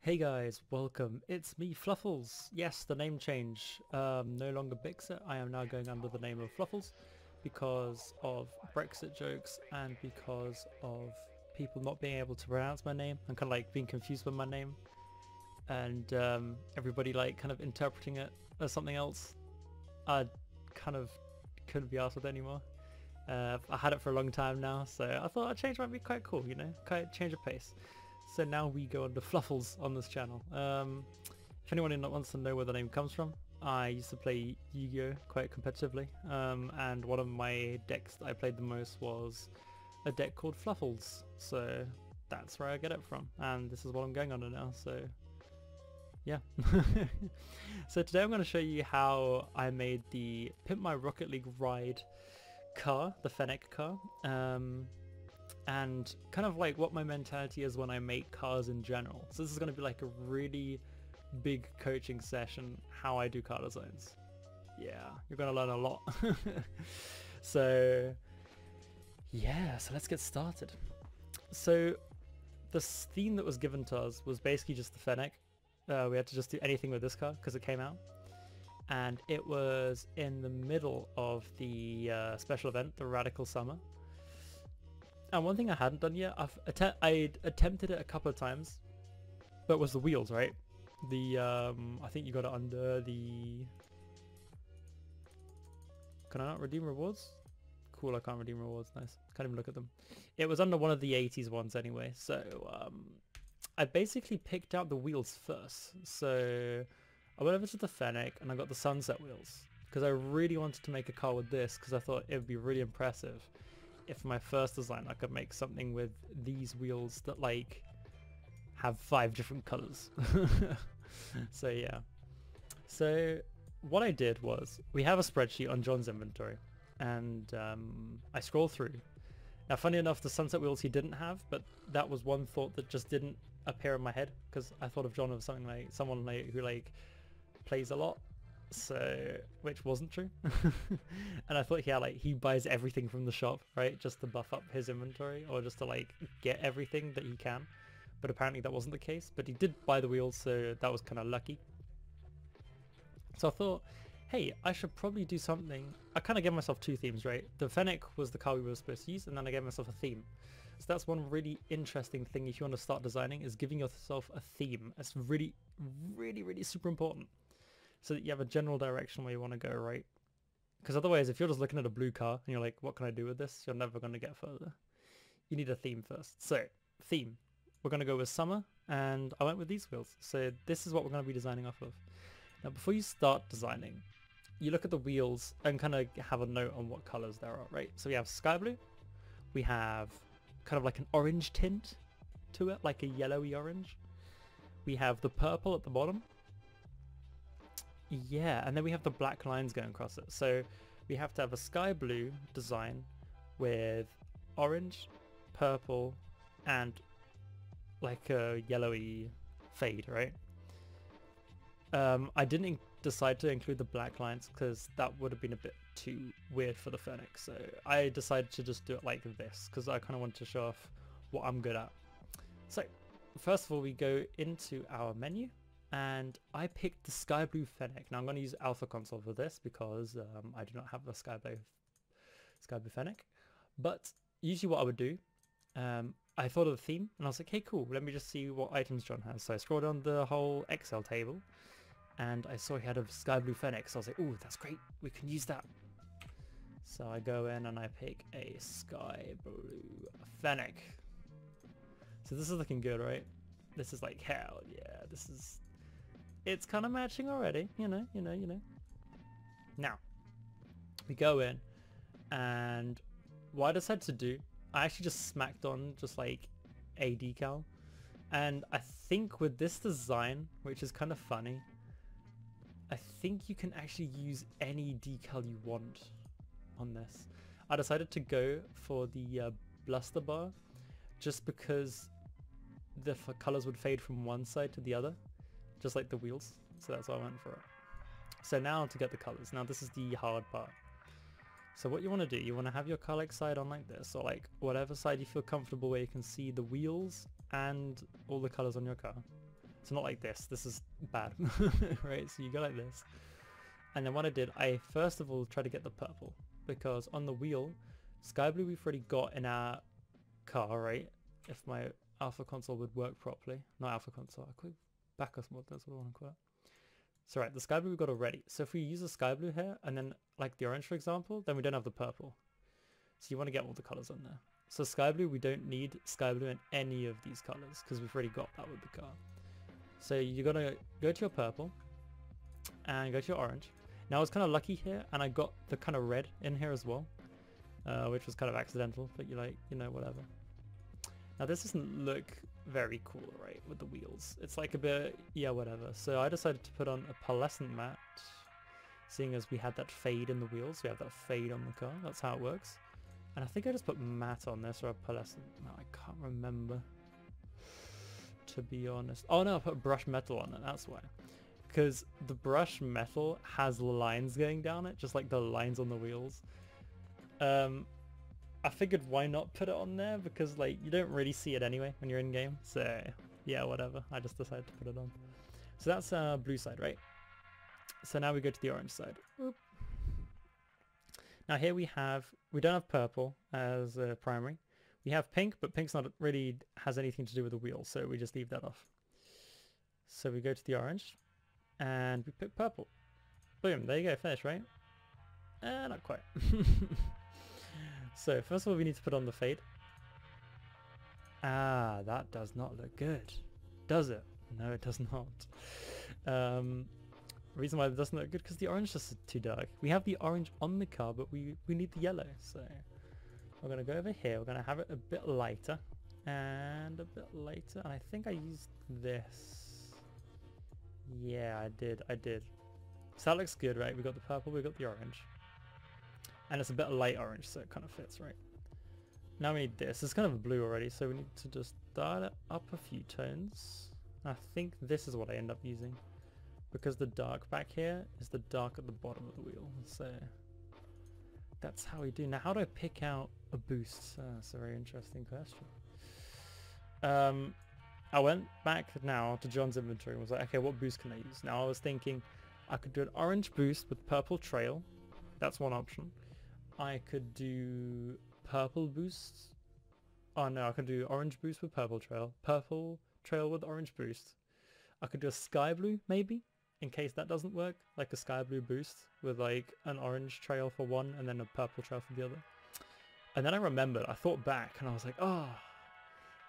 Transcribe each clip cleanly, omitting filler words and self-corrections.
Hey guys, welcome. It's me, Fluffles. Yes, the name change. No longer Bixit. I am now going under the name of Fluffles because of Brexit jokes and because of people not being able to pronounce my name. I'm kind of like being confused with my name and everybody like kind of interpreting it as something else. I kind of couldn't be asked with anymore. I had it for a long time now, so I thought a change might be quite cool, you know, quite change of pace. So now we go under Fluffles on this channel. If anyone wants to know where the name comes from, I used to play Yu-Gi-Oh! Quite competitively, and one of my decks that I played the most was a deck called Fluffles, so that's where I get it from, and this is what I'm going under now, so yeah. So today I'm going to show you how I made the Pimp My Rocket League Ride car, the Fennec car, and kind of like what my mentality is when I make cars in general. So this is going to be like a really big coaching session, how I do car designs. Yeah, you're going to learn a lot. So yeah, so let's get started. So the theme that was given to us was basically just the Fennec. We had to just do anything with this car because it came out. And it was in the middle of the special event, the Radical Summer. And one thing I hadn't done yet, I'd attempted it a couple of times, but it was the wheels, right? I think you got it under the... Can I not redeem rewards? Cool, I can't redeem rewards, nice. Can't even look at them. It was under one of the 80s ones anyway, so I basically picked out the wheels first. So I went over to the Fennec and I got the Sunset wheels, because I really wanted to make a car with this, because I thought it would be really impressive if my first design I could make something with these wheels that like have 5 different colors. So yeah, so what I did was, we have a spreadsheet on John's inventory, and I scroll through. Now funny enough, the Sunset wheels he didn't have, but that was one thought that just didn't appear in my head, because I thought of John as something like someone like who like plays a lot, so which wasn't true. And I thought he buys everything from the shop, right, just to buff up his inventory, or just to like get everything that he can, but apparently that wasn't the case. But he did buy the wheels, so that was kind of lucky. So I thought, hey, I should probably do something. I kind of gave myself 2 themes, right? The Fennec was the car we were supposed to use, and then I gave myself a theme. So that's one really interesting thing if you want to start designing, is giving yourself a theme. It's really, really, really super important, so that you have a general direction where you want to go, right? Because otherwise, if you're just looking at a blue car and you're like, what can I do with this? You're never going to get further. You need a theme first. So, theme. We're going to go with summer, and I went with these wheels. So this is what we're going to be designing off of. Now, before you start designing, you look at the wheels and kind of have a note on what colors there are, right? So we have sky blue. We have kind of like an orange tint to it, like a yellowy orange. We have the purple at the bottom. Yeah, and then we have the black lines going across it. So we have to have a sky blue design with orange, purple, and like a yellowy fade, right? I didn't decide to include the black lines because that would have been a bit too weird for the Fennec. So I decided to just do it like this because I kind of wanted to show off what I'm good at. So first of all, we go into our menu. And I picked the sky blue Fennec. Now I'm going to use Alpha Console for this because I do not have a sky blue Fennec. But usually what I would do, I thought of the theme and I was like, hey cool, let me just see what items John has. So I scrolled on the whole Excel table and I saw he had a sky blue Fennec. So I was like, oh, that's great, we can use that. So I go in and I pick a sky blue Fennec. So this is looking good, right? This is like, hell yeah, this is... It's kind of matching already, you know. Now, we go in, and what I decided to do, I actually just smacked on just like a decal. And I think with this design, which is kind of funny, I think you can actually use any decal you want on this. I decided to go for the bluster bar, just because the colors would fade from one side to the other, just like the wheels, so that's why I went for it. So now to get the colors. Now this is the hard part. So what you want to do, you want to have your car like side on like this, or like whatever side you feel comfortable where you can see the wheels and all the colors on your car. So not like this. This is bad, right? So you go like this. And then what I did, I first of all tried to get the purple, because on the wheel, sky blue we've already got in our car, right? If my alpha console would work properly. Not alpha console, I could back us mod, that's what I want to call it. So right, the sky blue we've got already. So if we use the sky blue here, and then like the orange for example, then we don't have the purple. So you want to get all the colors on there. So sky blue, we don't need sky blue in any of these colors, because we've already got that with the car. So you're going to go to your purple, and go to your orange. Now I was kind of lucky here, and I got the kind of red in here as well, which was kind of accidental, but you like, you know, whatever. Now this doesn't look very cool, right, with the wheels. It's like a bit, yeah, whatever. So I decided to put on a pearlescent matte, seeing as we had that fade in the wheels. We have that fade on the car. That's how it works. And I think I just put matte on this, or a pearlescent. No, I can't remember, to be honest. Oh no, I put brush metal on it, that's why. Because the brush metal has lines going down it, just like the lines on the wheels. I figured why not put it on there, because like you don't really see it anyway when you're in game. So yeah, whatever. I just decided to put it on. So that's blue side, right? So now we go to the orange side. Oop. Now here we don't have purple as a primary. We have pink, but pink's not really has anything to do with the wheel, so we just leave that off. So we go to the orange. And we pick purple. Boom, there you go, finish, right? Not quite. So first of all we need to put on the fade. Ah, that does not look good. Does it? No, it does not. Reason why it doesn't look good, because the orange is just too dark. We have the orange on the car, but we need the yellow. So we're going to go over here. We're going to have it a bit lighter. And a bit lighter. And I think I used this. Yeah, I did. So that looks good, right? We got the purple, we got the orange. And it's a bit light orange, so it kind of fits, right? Now we need this. It's kind of a blue already, so we need to just dial it up a few tones. I think this is what I end up using, because the dark back here is the dark at the bottom of the wheel. So that's how we do. Now, how do I pick out a boost? That's a very interesting question. I went back now to John's inventory and was like, okay, what boost can I use? Now I was thinking I could do an orange boost with purple trail. That's one option. I could do purple boost. Oh no, I could do orange boost with purple trail. Purple trail with orange boost. I could do a sky blue maybe, in case that doesn't work. Like a sky blue boost with like an orange trail for one and then a purple trail for the other. And then I remembered, I thought back and I was like, oh,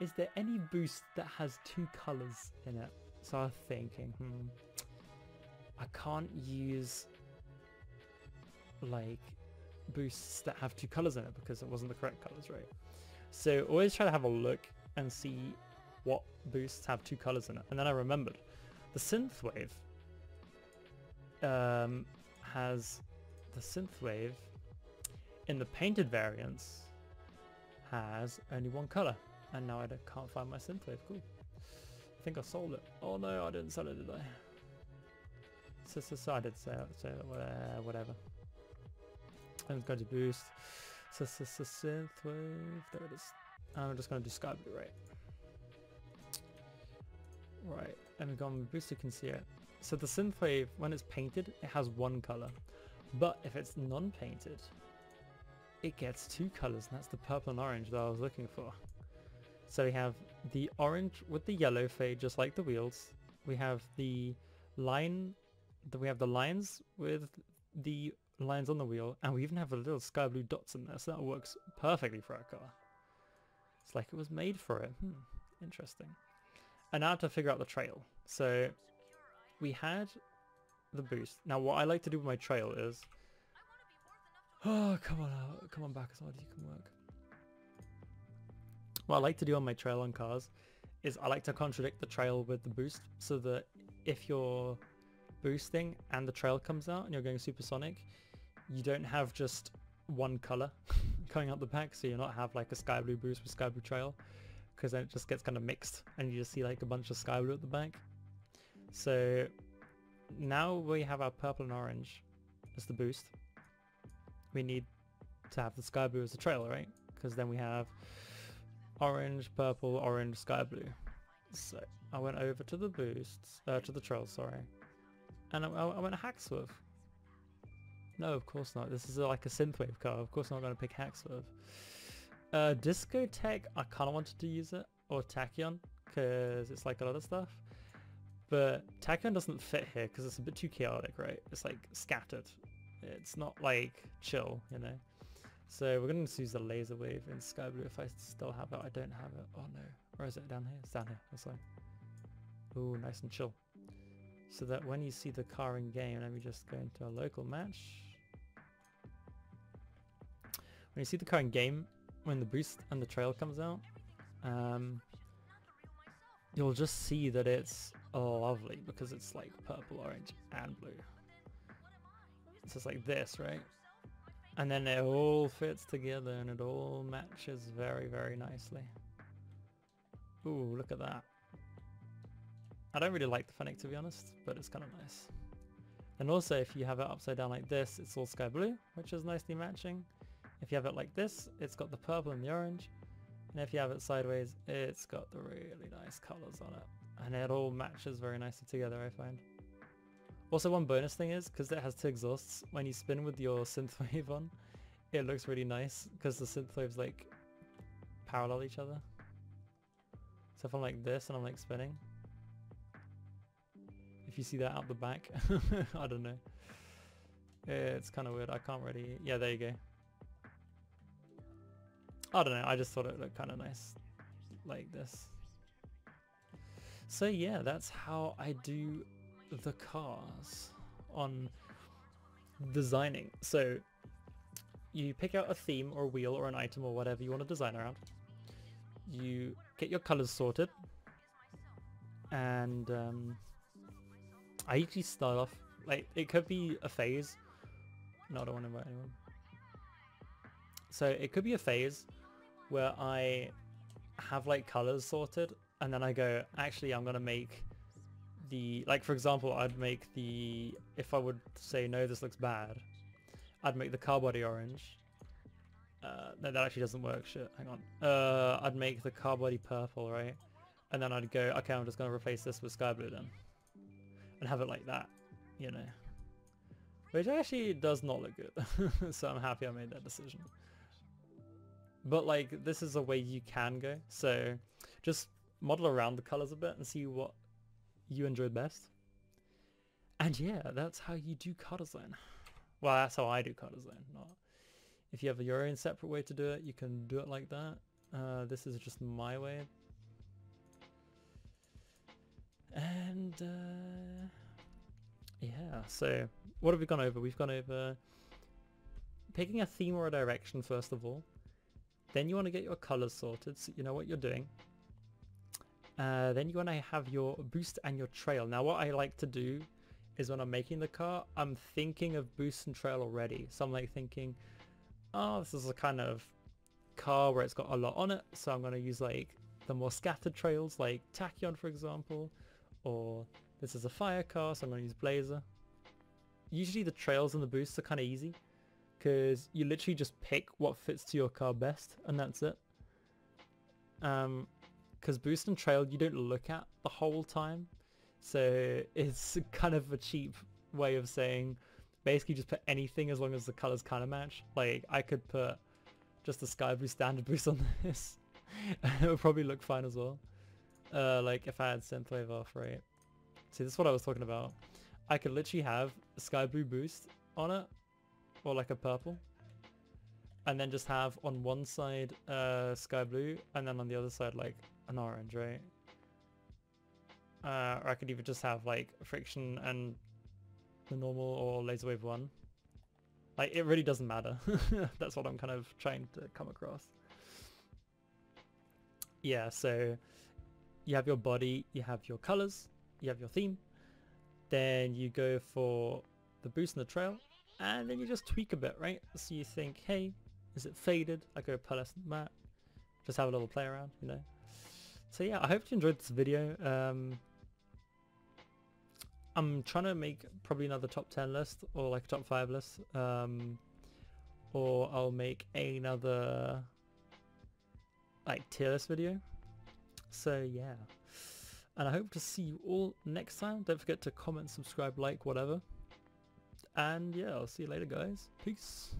is there any boost that has two colors in it? So I was thinking, I can't use like boosts that have two colors in it because it wasn't the correct colors, right? So always try to have a look and see what boosts have two colors in it. And then I remembered the synthwave has the synthwave in the painted variants has only one color. And now I can't find my synthwave. Cool. I think I sold it. Oh no, I didn't sell it, did I? So I did sell it, so whatever. I'm going to boost. Synthwave. There it is. I'm just going to do sky blue, right? Right. And we go on boost, you can see it. So the synthwave, when it's painted, it has one color. But if it's non-painted, it gets two colors, and that's the purple and orange that I was looking for. So we have the orange with the yellow fade, just like the wheels. We have the line, we have the lines with the lines on the wheel, and we even have a little sky blue dots in there, so that works perfectly for our car. It's like it was made for it. Interesting. And now to figure out the trail. So we had the boost. Now what I like to do with my trail is, oh, come on back as hard as you can work. What I like to do on my trail on cars is I like to contradict the trail with the boost, so that if you're boosting and the trail comes out and you're going supersonic, you don't have just one color coming out the back, so you not have like a sky blue boost with sky blue trail, because then it just gets kind of mixed and you just see like a bunch of sky blue at the back. So now we have our purple and orange as the boost. We need to have the sky blue as the trail, right? Because then we have orange, purple, orange, sky blue. So I went over to the boosts, to the trail, sorry. And I went Hackswerve. No, of course not. This is like a synthwave car. Of course I'm not going to pick Hackswerve. Discotheque, I kind of wanted to use it. Or Tachyon, because it's like a lot of stuff. But Tachyon doesn't fit here because it's a bit too chaotic, right? It's like scattered. It's not like chill, you know? So we're going to use the laser wave in Sky Blue if I still have it. I don't have it. Oh no. Where is it? Down here? It's down here. That's fine. Ooh, nice and chill. So that when you see the car in game, let me just go into a local match. When you see the car in game, when the boost and the trail comes out, you'll just see that it's lovely because it's like purple, orange, and blue. It's just like this, right? And then it all fits together and it all matches very, very nicely. Ooh, look at that. I don't really like the Fennec to be honest, but it's kind of nice. And also if you have it upside down like this, it's all sky blue, which is nicely matching. If you have it like this, it's got the purple and the orange. And if you have it sideways, it's got the really nice colors on it. And it all matches very nicely together, I find. Also, one bonus thing is, because it has two exhausts, when you spin with your synthwave on, it looks really nice, because the synthwaves like parallel each other. So if I'm like this and I'm like spinning, if you see that out the back, I don't know. It's kind of weird, I can't really... Yeah, there you go. I don't know, I just thought it looked kind of nice, like this. So yeah, that's how I do the cars on designing. So you pick out a theme or a wheel or an item or whatever you want to design around. You get your colors sorted, and I usually start off, like, it could be a phase. No, I don't want to invite anyone. So it could be a phase where I have like colors sorted, and then I go, actually I'm gonna make the, like for example, I'd make the, if I would say no, this looks bad, I'd make the car body orange. No, that actually doesn't work, shit, hang on. I'd make the car body purple, right? And then I'd go, okay, I'm just gonna replace this with sky blue then. And have it like that, you know. Which actually does not look good. So I'm happy I made that decision. But like, this is a way you can go. So just model around the colors a bit and see what you enjoy best. And yeah, that's how you do car design. Well, that's how I do car design. Not if you have your own separate way to do it, you can do it like that. This is just my way. And yeah, so what have we gone over? We've gone over picking a theme or a direction first of all. Then you want to get your colors sorted so you know what you're doing. Then you want to have your boost and your trail. Now what I like to do is when I'm making the car, I'm thinking of boost and trail already. So I'm like thinking, oh, this is a kind of car where it's got a lot on it. So I'm going to use like the more scattered trails like Tachyon, for example. Or this is a fire car, so I'm going to use Blazer. Usually the trails and the boosts are kind of easy, because you literally just pick what fits to your car best, and that's it. Because boost and trail you don't look at the whole time, so it's kind of a cheap way of saying basically just put anything as long as the colors kind of match. Like I could put just the sky blue standard boost on this and it would probably look fine as well. Like if I had synthwave off, right? See, this is what I was talking about. I could literally have a sky blue boost on it, or like a purple, and then just have on one side sky blue, and then on the other side like an orange, right? Or I could even just have like friction and the normal or laser wave 1. Like it really doesn't matter. That's what I'm kind of trying to come across. Yeah, so you have your body, you have your colors, you have your theme, then you go for the boost and the trail, and then you just tweak a bit, right? So you think, hey, is it faded? I go pearlescent matte, just have a little play around, you know? So yeah, I hope you enjoyed this video. I'm trying to make probably another top 10 list, or like a top 5 list, or I'll make another like tier list video. So yeah, And I hope to see you all next time. Don't forget to comment, subscribe, like, whatever. And yeah, I'll see you later, guys. Peace.